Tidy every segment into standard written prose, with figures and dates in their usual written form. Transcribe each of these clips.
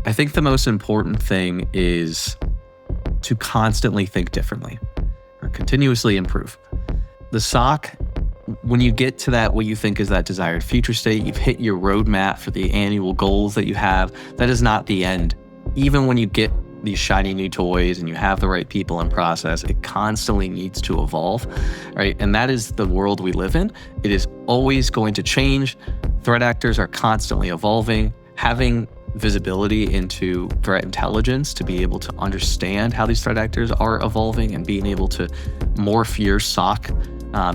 I think the most important thing is to constantly think differently or continuously improve. The SOC, when you get to that, what you think is that desired future state, you've hit your roadmap for the annual goals that you have. That is not the end. Even when you get these shiny new toys and you have the right people and process, it constantly needs to evolve, right? And that is the world we live in. It is always going to change. Threat actors are constantly evolving. Having visibility into threat intelligence to be able to understand how these threat actors are evolving and being able to morph your SOC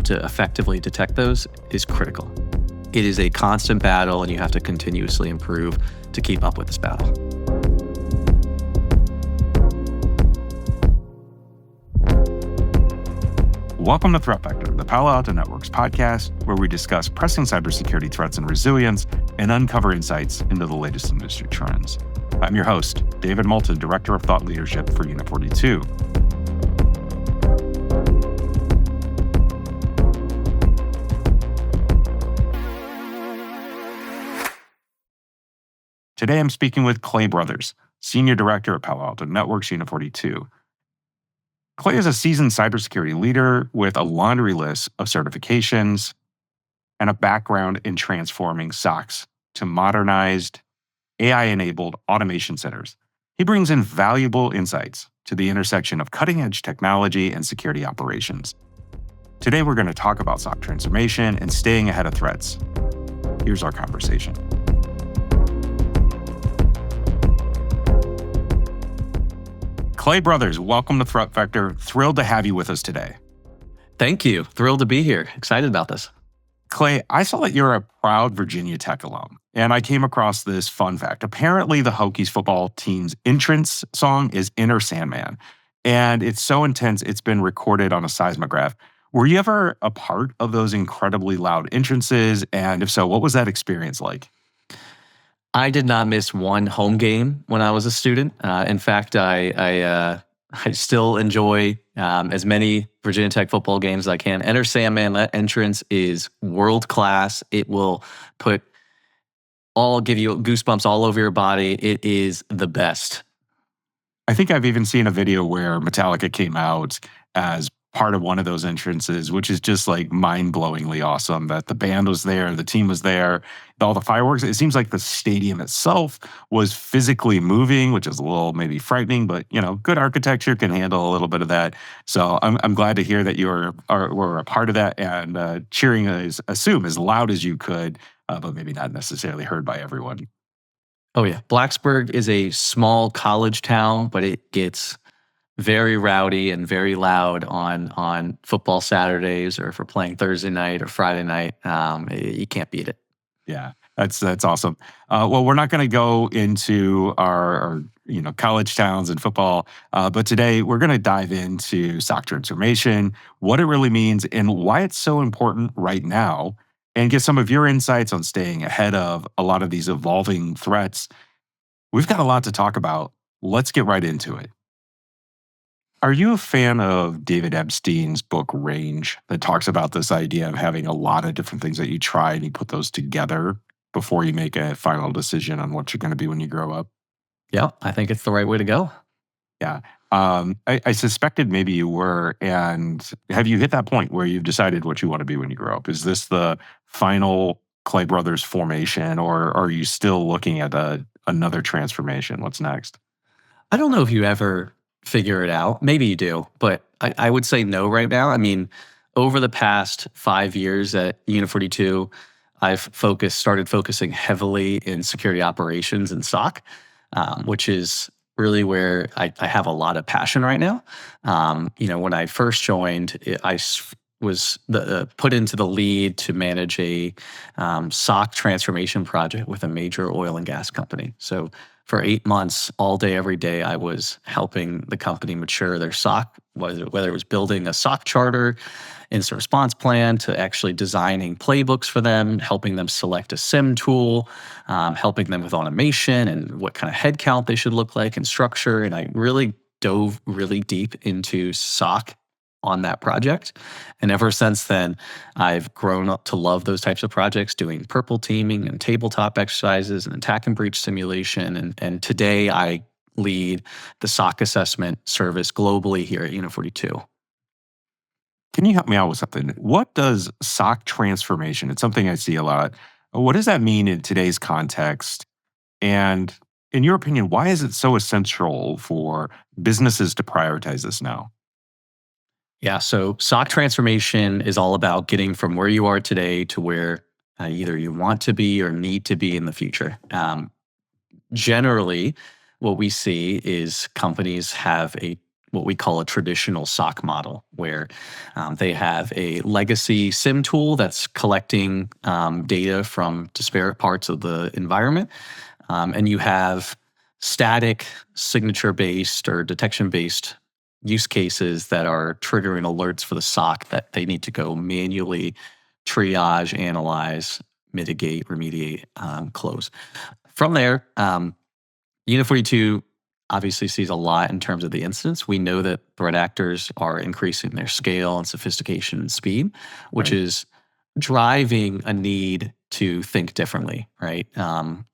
to effectively detect those is critical. It is a constant battle, and you have to continuously improve to keep up with this battle. Welcome to Threat Vector, the Palo Alto Networks podcast, where we discuss pressing cybersecurity threats and resilience and uncover insights into the latest industry trends. I'm your host, David Moulton, Director of Thought Leadership for Unit 42. Today, I'm speaking with Clay Brothers, Senior Director at Palo Alto Networks, Unit 42. Clay is a seasoned cybersecurity leader with a laundry list of certifications and a background in transforming SOCs to modernized, AI-enabled automation centers. He brings in valuable insights to the intersection of cutting-edge technology and security operations. Today, we're going to talk about SOC transformation and staying ahead of threats. Here's our conversation. Clay Brothers, welcome to Threat Vector. Thrilled to have you with us today. Thank you. Thrilled to be here. Excited about this. Clay, I saw that you're a proud Virginia Tech alum, and I came across this fun fact. Apparently, the Hokies football team's entrance song is Enter Sandman, and it's so intense it's been recorded on a seismograph. Were you ever a part of those incredibly loud entrances? And if so, what was that experience like? I did not miss one home game when I was a student. In fact, I still enjoy as many Virginia Tech football games as I can. Enter Sandman, that entrance is world class. It will give you goosebumps all over your body. It is the best. I think I've even seen a video where Metallica came out as part of one of those entrances, which is just like mind-blowingly awesome that the band was there, the team was there, all the fireworks. It seems like the stadium itself was physically moving, which is a little maybe frightening, but good architecture can handle a little bit of that. So I'm glad to hear that you were a part of that and cheering, assume as loud as you could, but maybe not necessarily heard by everyone. Oh yeah, Blacksburg is a small college town, but it gets very rowdy and very loud on football Saturdays, or if we're playing Thursday night or Friday night. You can't beat it. Yeah, that's awesome. Well, we're not going to go into our college towns and football, but today we're going to dive into SOC transformation, what it really means, and why it's so important right now, and get some of your insights on staying ahead of a lot of these evolving threats. We've got a lot to talk about. Let's get right into it. Are you a fan of David Epstein's book Range that talks about this idea of having a lot of different things that you try and you put those together before you make a final decision on what you're going to be when you grow up? Yeah, I think it's the right way to go. Yeah. I suspected maybe you were. And have you hit that point where you've decided what you want to be when you grow up? Is this the final Clay Brothers formation, or are you still looking at another transformation? What's next? I don't know if you ever figure it out. Maybe you do, but I would say no right now. I mean, over the past 5 years at Unit 42, I've started focusing heavily in security operations and SOC, which is really where I have a lot of passion right now. When I first joined, I was put into the lead to manage a SOC transformation project with a major oil and gas company. So for 8 months, all day, every day, I was helping the company mature their SOC, whether it was building a SOC charter, incident response plan, to actually designing playbooks for them, helping them select a SIM tool, helping them with automation and what kind of headcount they should look like and structure. And I really dove really deep into SOC on that project. And ever since then, I've grown up to love those types of projects, doing purple teaming and tabletop exercises and attack and breach simulation. And today I lead the SOC assessment service globally here at Unit 42. Can you help me out with something? What does SOC transformation? It's something I see a lot. What does that mean in today's context? And in your opinion, why is it so essential for businesses to prioritize this now? Yeah, so SOC transformation is all about getting from where you are today to where either you want to be or need to be in the future. Generally, what we see is companies have a what we call a traditional SOC model, where they have a legacy SIM tool that's collecting data from disparate parts of the environment, and you have static signature-based or detection-based use cases that are triggering alerts for the SOC that they need to go manually triage, analyze, mitigate, remediate, close. From there, Unit 42 obviously sees a lot in terms of the incidents. We know that threat actors are increasing their scale and sophistication and speed, which Right. is driving a need to think differently, right?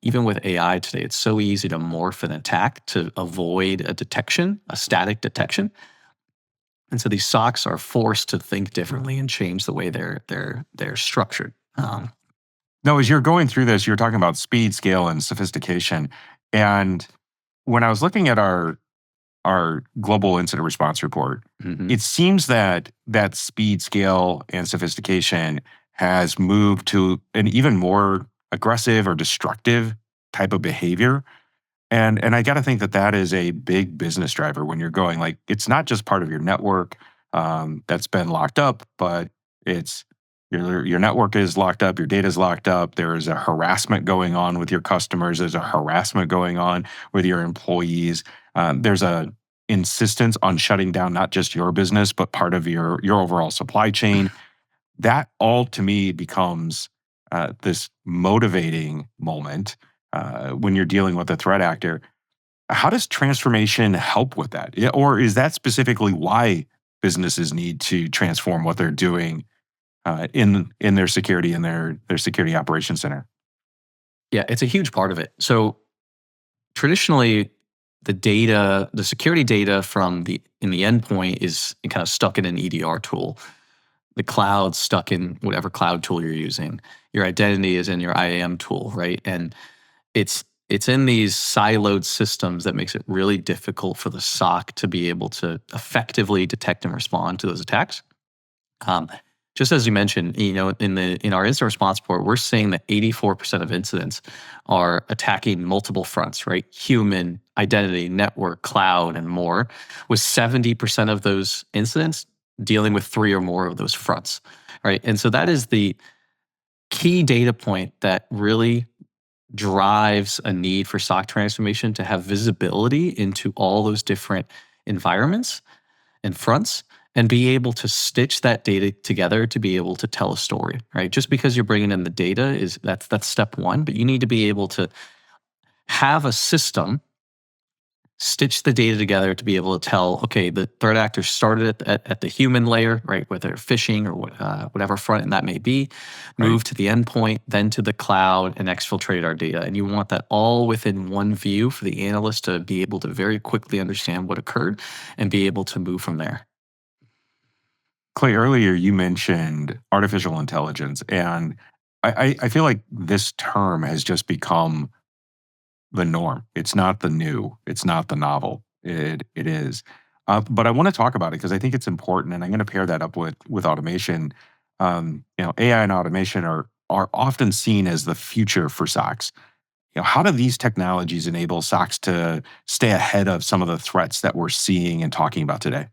Even with AI today, it's so easy to morph an attack to avoid a detection, a static detection. And so these SOCs are forced to think differently and change the way they're structured. No, as you're going through this, you're talking about speed, scale, and sophistication. And when I was looking at our global incident response report, Mhm. it seems that that speed, scale, and sophistication has moved to an even more aggressive or destructive type of behavior. And I got to think that that is a big business driver when you're going like it's not just part of your network that's been locked up, but it's your network is locked up, your data is locked up. There is a harassment going on with your customers. There's a harassment going on with your employees. There's a insistence on shutting down not just your business, but part of your overall supply chain. That all to me becomes this motivating moment when you're dealing with a threat actor. How does transformation help with that? Yeah, or is that specifically why businesses need to transform what they're doing in their security and their security operations center? Yeah, it's a huge part of it. So traditionally, the security data from the endpoint is kind of stuck in an EDR tool. The cloud's stuck in whatever cloud tool you're using. Your identity is in your IAM tool, right? And it's in these siloed systems that makes it really difficult for the SOC to be able to effectively detect and respond to those attacks. Um, just as you mentioned, in our incident response report, we're seeing that 84% of incidents are attacking multiple fronts, right? Human, identity, network, cloud, and more. With 70% of those incidents dealing with three or more of those fronts, right? And so that is the key data point that really drives a need for SOC transformation to have visibility into all those different environments and fronts and be able to stitch that data together to be able to tell a story, right? Just because you're bringing in the data that's step one, but you need to be able to have a system stitch the data together to be able to tell, okay, the threat actor started at the human layer, right, whether phishing or whatever front and that may be, Right. move to the endpoint, then to the cloud and exfiltrate our data. And you want that all within one view for the analyst to be able to very quickly understand what occurred and be able to move from there. Clay, earlier you mentioned artificial intelligence, and I feel like this term has just become the norm. It's not the new. It's not the novel. It is. But I want to talk about it because I think it's important, and I'm going to pair that up with automation. AI and automation are often seen as the future for SOCs. How do these technologies enable SOCs to stay ahead of some of the threats that we're seeing and talking about today?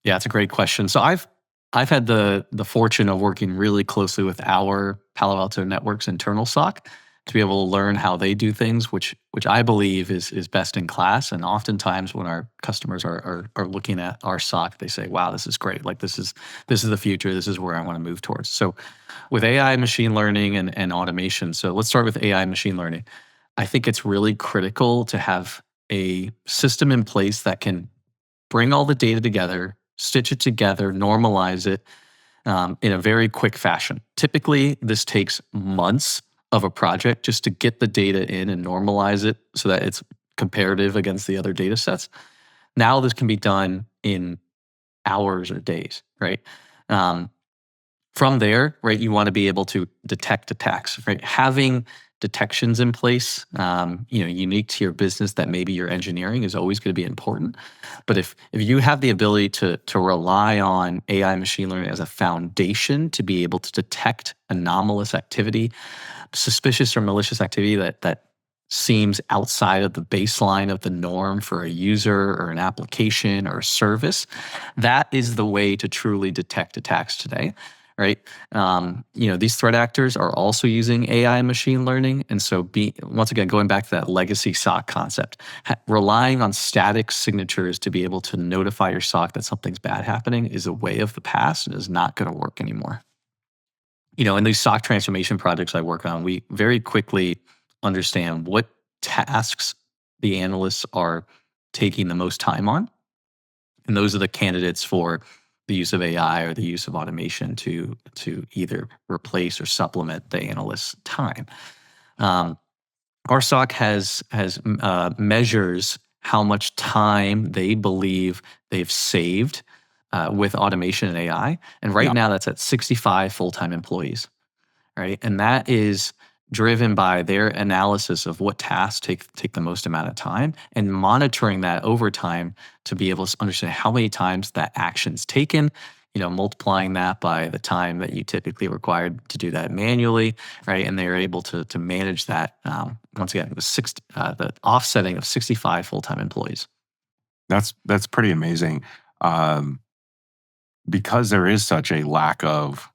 Yeah, it's a great question. So I've had the fortune of working really closely with our Palo Alto Networks internal SOC to be able to learn how they do things, which I believe is best in class. And oftentimes when our customers are looking at our SOC, they say, "Wow, this is great! Like this is the future. This is where I want to move towards." So with AI, machine learning, and automation. So let's start with AI, machine learning. I think it's really critical to have a system in place that can bring all the data together stitch it together, normalize it in a very quick fashion. Typically, this takes months of a project just to get the data in and normalize it so that it's comparative against the other data sets. Now this can be done in hours or days, right? Um, from there, right, you want to be able to detect attacks, right? Having detections in place, unique to your business that maybe you're engineering is always going to be important. But if you have the ability to rely on AI machine learning as a foundation to be able to detect anomalous activity, suspicious or malicious activity that seems outside of the baseline of the norm for a user or an application or a service, that is the way to truly detect attacks today, right? These threat actors are also using AI and machine learning. And so once again, going back to that legacy SOC concept, relying on static signatures to be able to notify your SOC that something's bad happening is a way of the past and is not going to work anymore. In these SOC transformation projects I work on, we very quickly understand what tasks the analysts are taking the most time on. And those are the candidates for the use of AI or the use of automation to either replace or supplement the analyst's time. Our SOC has measures how much time they believe they've saved with automation and AI. And right now that's at 65 full-time employees, right? And that is driven by their analysis of what tasks take the most amount of time and monitoring that over time to be able to understand how many times that action's taken, multiplying that by the time that you typically required to do that manually, right? And they're able to manage that, once again, with the offsetting of 65 full-time employees. That's pretty amazing. Because there is such a lack of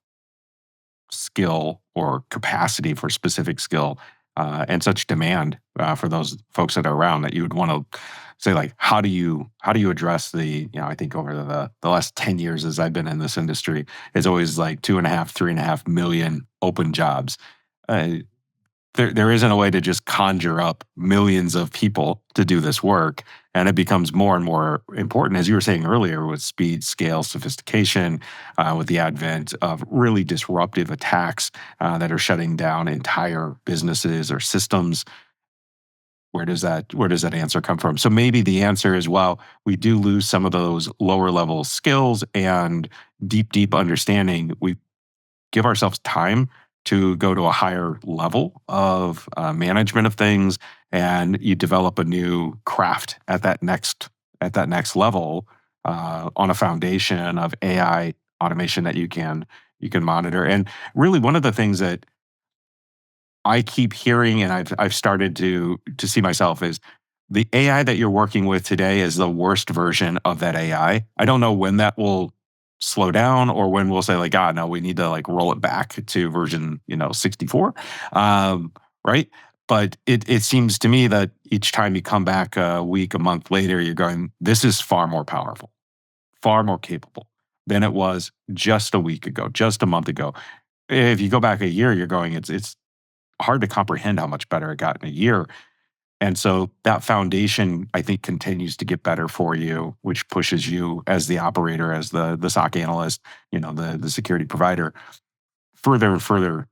skill or capacity for specific skill and such demand for those folks that are around, that you would want to say, like, how do you address the, I think over the last 10 years as I've been in this industry, it's always like 2.5, 3.5 million open jobs. There isn't a way to just conjure up millions of people to do this work. And it becomes more and more important, as you were saying earlier, with speed, scale, sophistication, with the advent of really disruptive attacks that are shutting down entire businesses or systems. Where does that answer come from? So maybe the answer is, well, we do lose some of those lower level skills and deep understanding. We give ourselves time to go to a higher level of management of things, and you develop a new craft at that next level on a foundation of AI automation that you can monitor. And really, one of the things that I keep hearing, and I've started to see myself, is the AI that you're working with today is the worst version of that AI. I don't know when that will slow down or when we'll say, like, no, we need to like roll it back to version 64, right? But it seems to me that each time you come back a week, a month later, you're going, this is far more powerful, far more capable than it was just a week ago, just a month ago. If you go back a year, you're going, it's hard to comprehend how much better it got in a year. And so that foundation, I think, continues to get better for you, which pushes you as the operator, as the SOC analyst, the security provider, further and further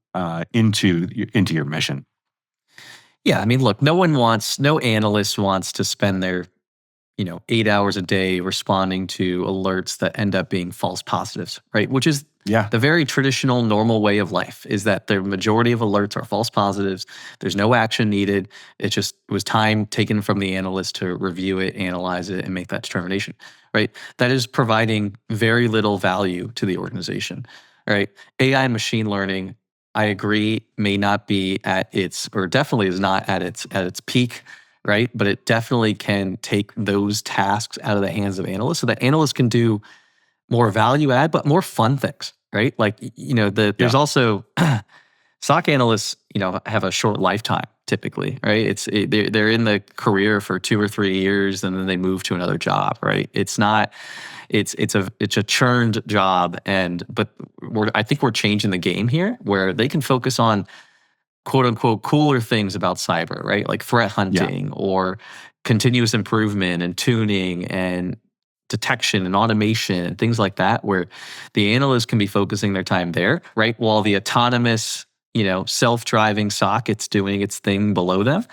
into your mission. Yeah, I mean, look, no analyst wants to spend their 8 hours a day responding to alerts that end up being false positives, right? Which is the very traditional, normal way of life, is that the majority of alerts are false positives. There's no action needed. It was time taken from the analyst to review it, analyze it, and make that determination, right? That is providing very little value to the organization, right? AI and machine learning, I agree, may not be at its, or definitely is not at its peak, right? But it definitely can take those tasks out of the hands of analysts so that analysts can do more value add, but more fun things, right? Like, there's also SOC analysts, have a short lifetime typically, right? They're in the career for 2 or 3 years and then they move to another job, right? It's a churned job, but I think we're changing the game here where they can focus on quote unquote cooler things about cyber, right? Like threat hunting or continuous improvement and tuning and detection and automation and things like that, where the analysts can be focusing their time there, right? While the autonomous, self-driving socket's doing its thing below them,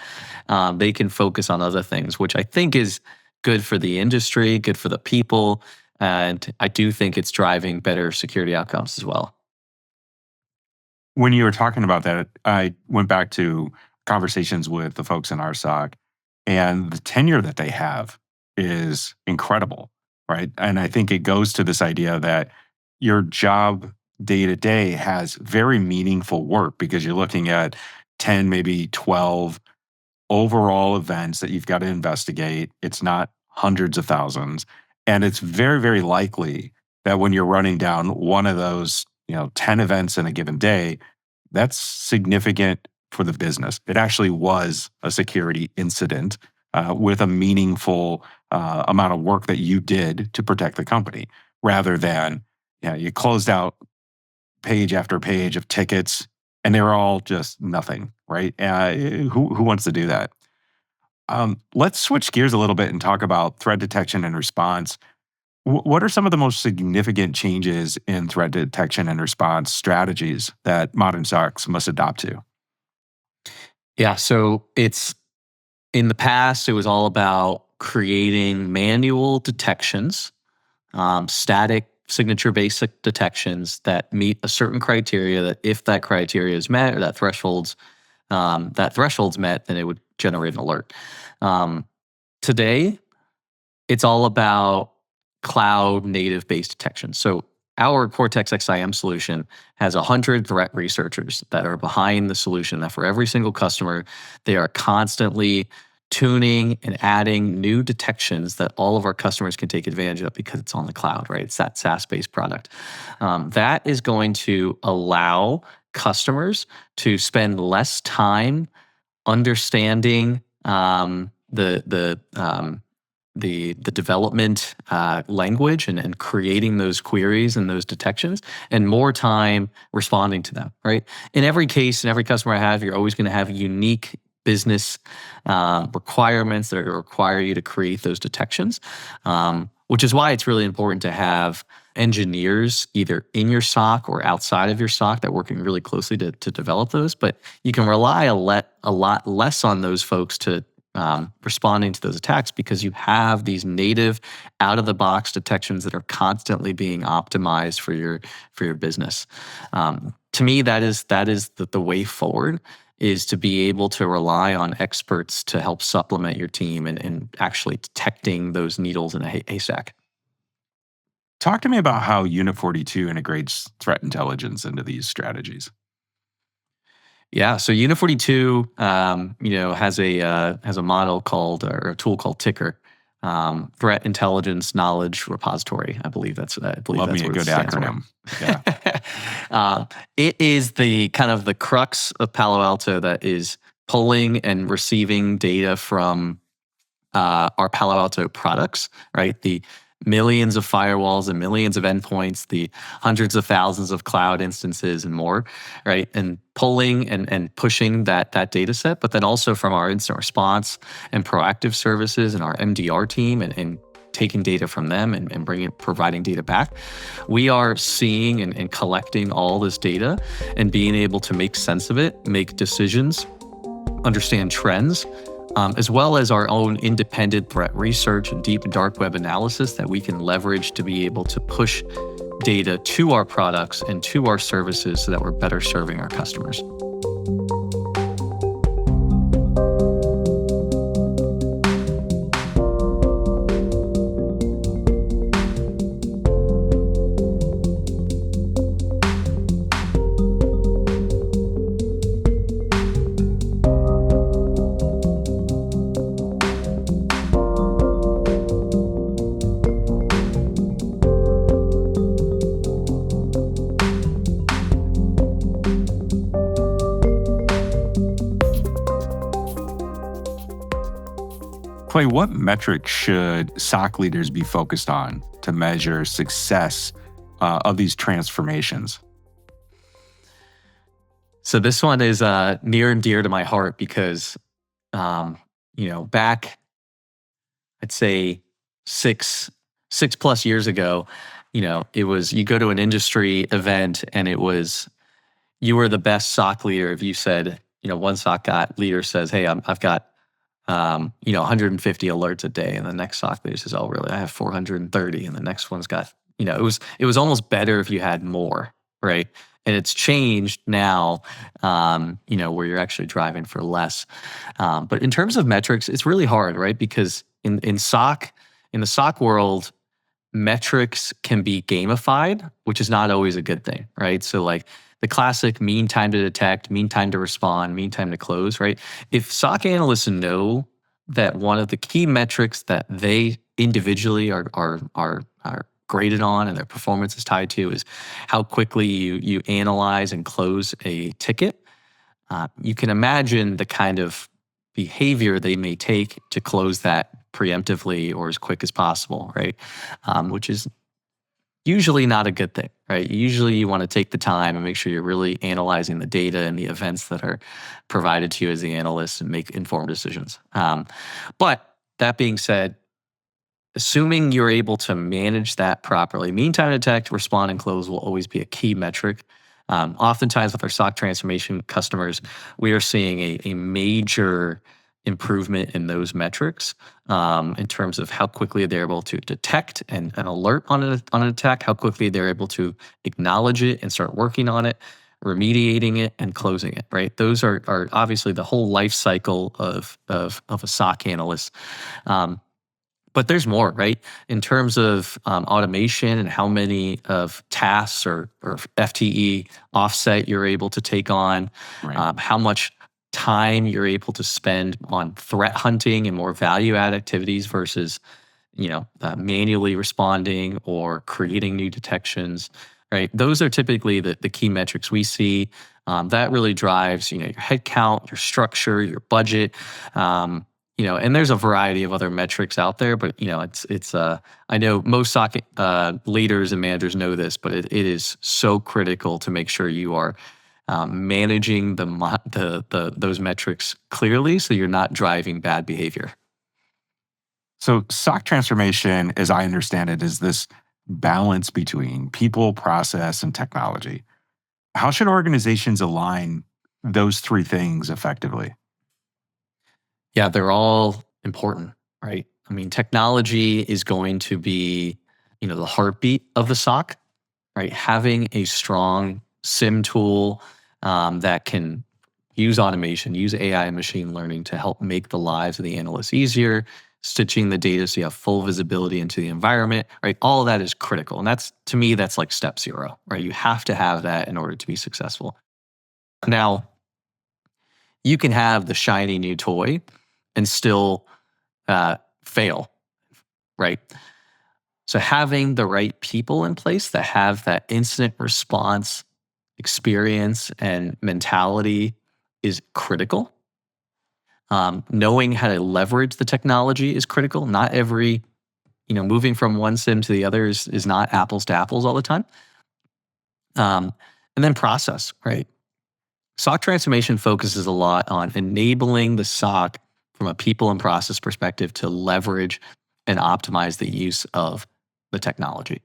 they can focus on other things, which I think is good for the industry, good for the people, and I do think it's driving better security outcomes as well. When you were talking about that, I went back to conversations with the folks in our SOC, and the tenure that they have is incredible, right? And I think it goes to this idea that your job day to day has very meaningful work because you're looking at 10, maybe 12 overall events that you've got to investigate. It's not hundreds of thousands. And it's very, very likely that when you're running down one of those, 10 events in a given day, that's significant for the business. It actually was a security incident with a meaningful amount of work that you did to protect the company, rather than you closed out page after page of tickets and they were all just nothing, right? Who wants to do that? Let's switch gears a little bit and talk about threat detection and response. What are some of the most significant changes in threat detection and response strategies that modern SOCs must adopt to? Yeah, so it's in the past, it was all about creating manual detections, static signature basic detections that meet a certain criteria. That if that criteria is met or that threshold's met, then it would generate an alert. Today, it's all about cloud native based detection. So our Cortex XIM solution has 100 threat researchers that are behind the solution, that for every single customer, they are constantly tuning and adding new detections that all of our customers can take advantage of because it's on the cloud, right? It's that SaaS-based product. That is going to allow customers to spend less time understanding the development language and creating those queries and those detections, and more time responding to them, right? In every case, in every customer I have, you're always going to have unique business requirements that require you to create those detections, which is why it's really important to have engineers either in your SOC or outside of your SOC that are working really closely to develop those. But you can rely a lot less on those folks to responding to those attacks because you have these native out-of-the-box detections that are constantly being optimized for your business. To me, that is the way forward, is to be able to rely on experts to help supplement your team and actually detecting those needles in a haystack. Talk to me about how Unit 42 integrates threat intelligence into these strategies. Yeah, so Unit 42, has a model called or a tool called Ticker, Threat Intelligence Knowledge Repository. I believe Love that's me a what it good stands for. acronym. Yeah. It is the kind of the crux of Palo Alto that is pulling and receiving data from our Palo Alto products, right? The millions of firewalls and millions of endpoints, the hundreds of thousands of cloud instances and more, right? And pulling and pushing that data set, but then also from our incident response and proactive services and our MDR team and taking data from them and providing data back. We are seeing and collecting all this data and being able to make sense of it, make decisions, understand trends, as well as our own independent threat research and deep and dark web analysis that we can leverage to be able to push data to our products and to our services so that we're better serving our customers. Clay, what metrics should SOC leaders be focused on to measure success of these transformations? So this one is near and dear to my heart because, back, I'd say 6+ years ago, it was you go to an industry event and it was you were the best SOC leader if you said, one SOC leader says, "Hey, I've got 150 alerts a day," and the next SOC leader says, "Oh, really? I have 430," and the next one's got, it was almost better if you had more, right? And it's changed now, where you're actually driving for less. But in terms of metrics, it's really hard, right? Because in the SOC world, metrics can be gamified, which is not always a good thing, right? So like the classic mean time to detect, mean time to respond, mean time to close, right? If SOC analysts know that one of the key metrics that they individually are graded on and their performance is tied to is how quickly you analyze and close a ticket, you can imagine the kind of behavior they may take to close that preemptively or as quick as possible, right? Which is usually not a good thing, right? Usually you want to take the time and make sure you're really analyzing the data and the events that are provided to you as the analyst and make informed decisions. But that being said, assuming you're able to manage that properly, mean time to detect, respond, and close will always be a key metric. Oftentimes with our SOC transformation customers, we are seeing a major improvement in those metrics in terms of how quickly they're able to detect and alert on an attack, how quickly they're able to acknowledge it and start working on it, remediating it, and closing it, right? Those are obviously the whole life cycle of a SOC analyst. But there's more, right? In terms of automation and how many of tasks or FTE offset you're able to take on, Right. how much time you're able to spend on threat hunting and more value-add activities versus, manually responding or creating new detections, right? Those are typically the key metrics we see. That really drives, your headcount, your structure, your budget. And there's a variety of other metrics out there, but it's I know most SOC leaders and managers know this, but it is so critical to make sure you are managing those metrics clearly, so you're not driving bad behavior. So SOC transformation, as I understand it, is this balance between people, process, and technology. How should organizations align those three things effectively? Yeah, they're all important, right? I mean, technology is going to be, the heartbeat of the SOC, right? Having a strong SIM tool that can use automation, use AI and machine learning to help make the lives of the analysts easier, stitching the data so you have full visibility into the environment, right? All of that is critical. And that's, to me, that's like step zero, right? You have to have that in order to be successful. Now, you can have the shiny new toy and still fail, right? So having the right people in place that have that incident response experience and mentality is critical. Knowing how to leverage the technology is critical. Not every, moving from one SIM to the other is not apples to apples all the time. And then process, right? SOC transformation focuses a lot on enabling the SOC from a people and process perspective to leverage and optimize the use of the technology,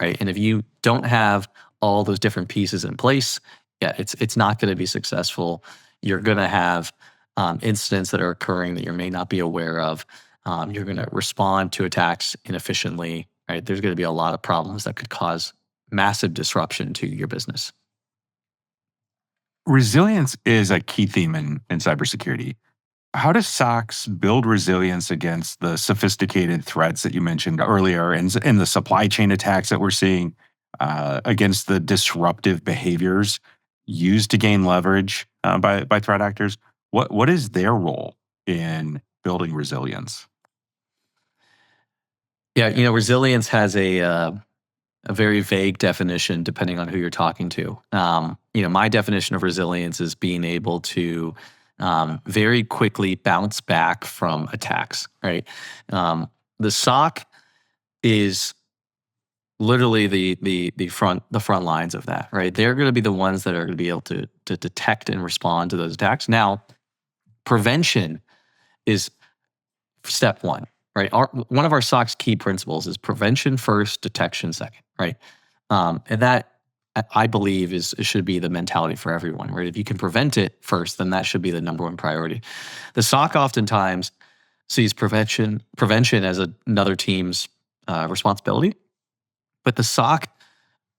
right? And if you don't have all those different pieces in place, yeah, it's not going to be successful. You're going to have incidents that are occurring that you may not be aware of. You're going to respond to attacks inefficiently, right? There's going to be a lot of problems that could cause massive disruption to your business. Resilience is a key theme in cybersecurity. How does SOCs build resilience against the sophisticated threats that you mentioned earlier and the supply chain attacks that we're seeing, against the disruptive behaviors used to gain leverage by threat actors? What is their role in building resilience? Yeah, resilience has a very vague definition depending on who you're talking to. My definition of resilience is being able to very quickly bounce back from attacks, right? The SOC is literally the front lines of that, right? They're going to be the ones that are going to be able to detect and respond to those attacks. Now, prevention is step one, right? One of our SOC's key principles is prevention first, detection second, right? And that I believe should be the mentality for everyone, right? If you can prevent it first, then that should be the number one priority. The SOC oftentimes sees prevention as another team's responsibility, but the SOC,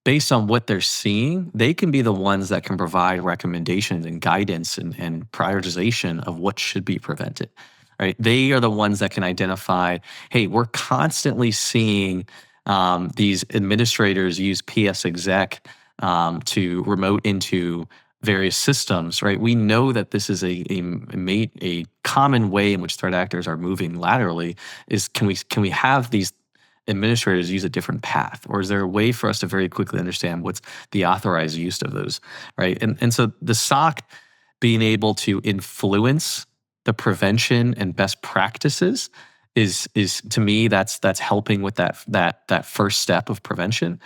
based on what they're seeing, they can be the ones that can provide recommendations and guidance and prioritization of what should be prevented, right? They are the ones that can identify, hey, we're constantly seeing these administrators use PS exec to remote into various systems, right? We know that this is a common way in which threat actors are moving laterally. Is can we have these administrators use a different path, or is there a way for us to very quickly understand what's the authorized use of those, right? And so the SOC being able to influence the prevention and best practices is to me that's helping with that first step of prevention.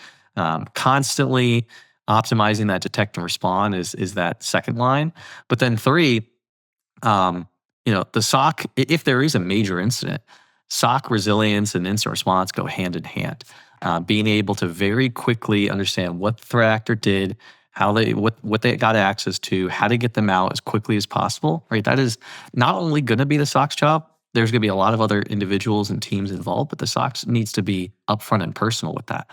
Constantly optimizing that detect and respond is that second line, but then three, the SOC, if there is a major incident, SOC resilience and incident response go hand in hand. Being able to very quickly understand what the threat actor did, what they got access to, how to get them out as quickly as possible, right? That is not only going to be the SOC's job. There's going to be a lot of other individuals and teams involved, but the SOC needs to be upfront and personal with that.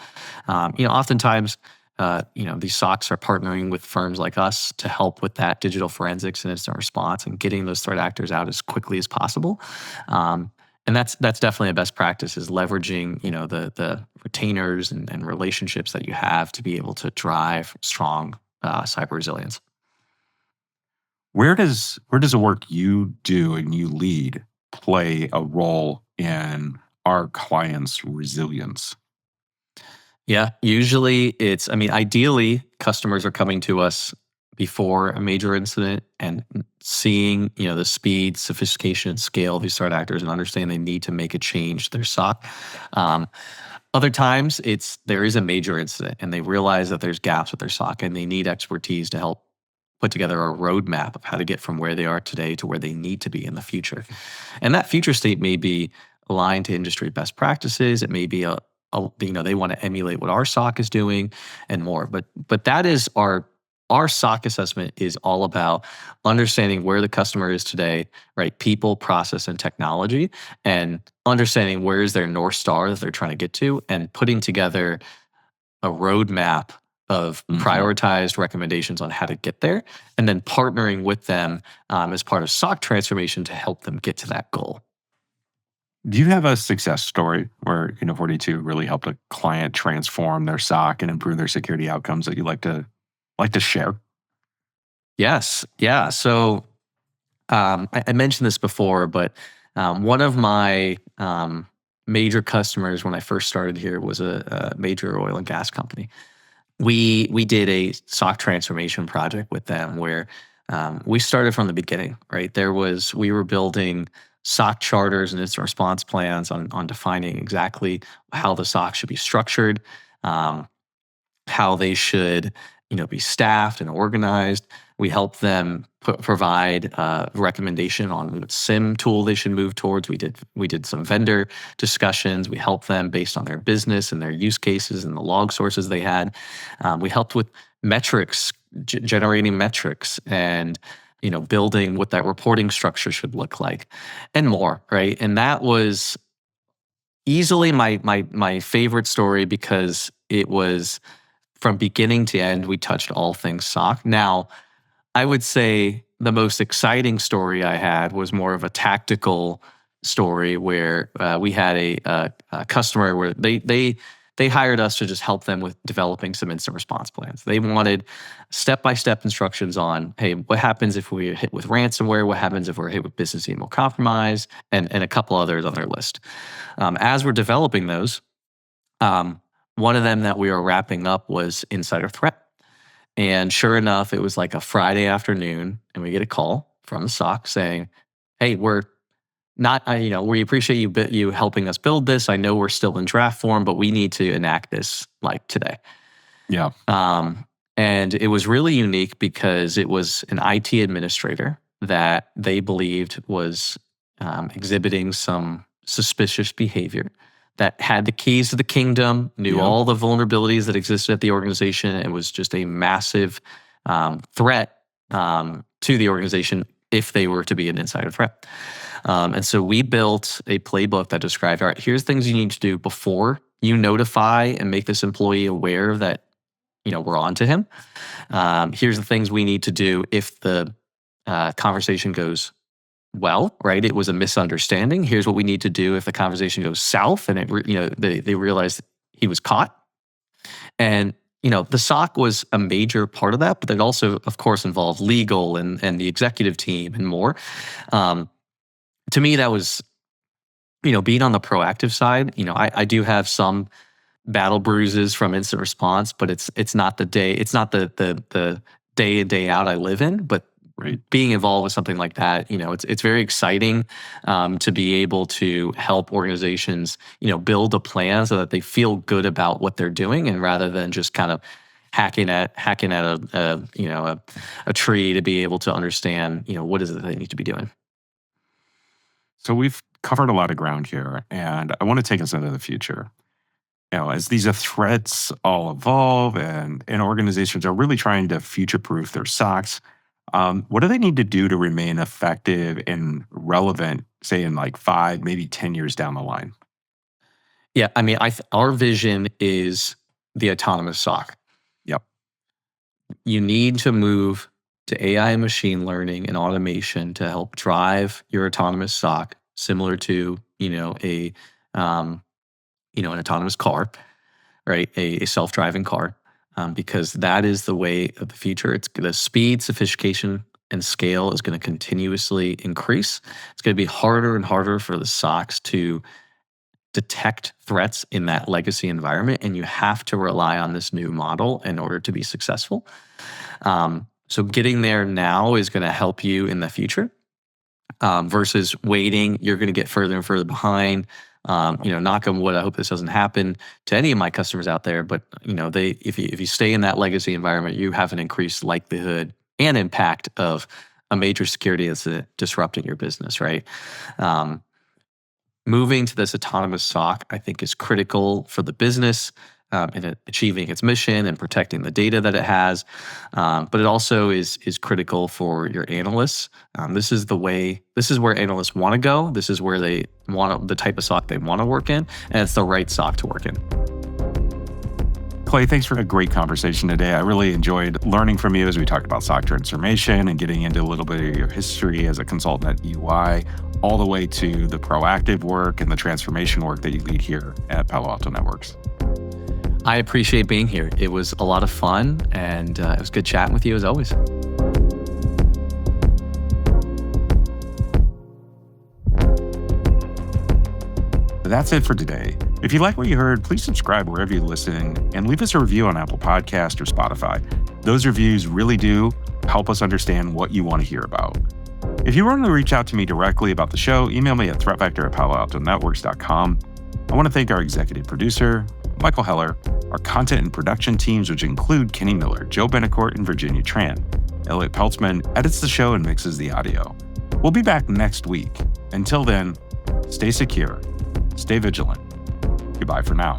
Oftentimes, these SOCs are partnering with firms like us to help with that digital forensics and incident response and getting those threat actors out as quickly as possible. And that's definitely a best practice, is leveraging the retainers and relationships that you have to be able to drive strong cyber resilience. Where does the work you do and you lead play a role in our clients' resilience? Yeah, usually ideally customers are coming to us before a major incident and seeing, the speed, sophistication, and scale of these threat actors and understanding they need to make a change to their SOC. Other times there is a major incident and they realize that there's gaps with their SOC and they need expertise to help put together a roadmap of how to get from where they are today to where they need to be in the future. And that future state may be aligned to industry best practices. It may be they want to emulate what our SOC is doing and more. But that is our SOC assessment is all about understanding where the customer is today, right? People, process, and technology, and understanding where is their North Star that they're trying to get to, and putting together a roadmap of prioritized recommendations on how to get there, and then partnering with them as part of SOC transformation to help them get to that goal. Do you have a success story where 42 really helped a client transform their SOC and improve their security outcomes that you like to share? Yes. Yeah. So I mentioned this before, but one of my major customers when I first started here was a major oil and gas company. We did a SOC transformation project with them where we started from the beginning, right? We were building SOC charters and incident response plans on defining exactly how the SOC should be structured, how they should be staffed and organized. We help them provide recommendation on what SIM tool they should move towards. We did some vendor discussions. We helped them based on their business and their use cases and the log sources they had. We helped with metrics, generating metrics, and building what that reporting structure should look like, and more. Right, and that was easily my favorite story because it was from beginning to end. We touched all things SOC. Now, I would say the most exciting story I had was more of a tactical story where we had a customer where they hired us to just help them with developing some incident response plans. They wanted step-by-step instructions on, hey, what happens if we're hit with ransomware? What happens if we're hit with business email compromise? And a couple others on their list. As we're developing those, one of them that we were wrapping up was insider threat. And sure enough, it was like a Friday afternoon, and we get a call from the SOC saying, "Hey, we appreciate you helping us build this. I know we're still in draft form, but we need to enact this like today." Yeah. And it was really unique because it was an IT administrator that they believed was exhibiting some suspicious behavior, that had the keys to the kingdom, knew all the vulnerabilities that existed at the organization, and was just a massive threat to the organization if they were to be an insider threat. And so we built a playbook that described, all right, here's things you need to do before you notify and make this employee aware that, we're on to him. Here's the things we need to do if the conversation goes well, right? It was a misunderstanding. Here's what we need to do if the conversation goes south and they realized he was caught. And the SOC was a major part of that, but it also, of course, involved legal and the executive team and more. To me, that was, being on the proactive side. I do have some battle bruises from incident response, but it's not the day in, day out I live in. But being involved with something like that, it's very exciting to be able to help organizations, build a plan so that they feel good about what they're doing, and rather than just kind of hacking at a tree to be able to understand, what is it they need to be doing. So we've covered a lot of ground here, and I want to take us into the future. As these threats all evolve and organizations are really trying to future-proof their SOCs, what do they need to do to remain effective and relevant, say in like 5, maybe 10 years down the line? Yeah, I mean, our vision is the autonomous SOC. Yep. You need to move to AI and machine learning and automation to help drive your autonomous SOC, similar to an autonomous car, right? A self-driving car, because that is the way of the future. It's the speed, sophistication, and scale is going to continuously increase. It's going to be harder and harder for the SOCs to detect threats in that legacy environment, and you have to rely on this new model in order to be successful. So getting there now is going to help you in the future, versus waiting. You're going to get further and further behind. Knock on wood, I hope this doesn't happen to any of my customers out there, but if you stay in that legacy environment, you have an increased likelihood and impact of a major security incident disrupting your business, right? Moving to this autonomous SOC, I think, is critical for the business in achieving its mission and protecting the data that it has. But it also is critical for your analysts. This is where analysts want to go. This is where they want the type of SOC they want to work in, and it's the right SOC to work in. Clay, thanks for a great conversation today. I really enjoyed learning from you as we talked about SOC transformation and getting into a little bit of your history as a consultant at EY, all the way to the proactive work and the transformation work that you lead here at Palo Alto Networks. I appreciate being here. It was a lot of fun, and it was good chatting with you as always. That's it for today. If you like what you heard, please subscribe wherever you listen and leave us a review on Apple Podcasts or Spotify. Those reviews really do help us understand what you want to hear about. If you want to reach out to me directly about the show, email me at threatvector@paloaltonetworks.com. I want to thank our executive producer, Michael Heller, our content and production teams, which include Kenny Miller, Joe Benecourt, and Virginia Tran. Elliot Peltzman edits the show and mixes the audio. We'll be back next week. Until then, stay secure, stay vigilant. Goodbye for now.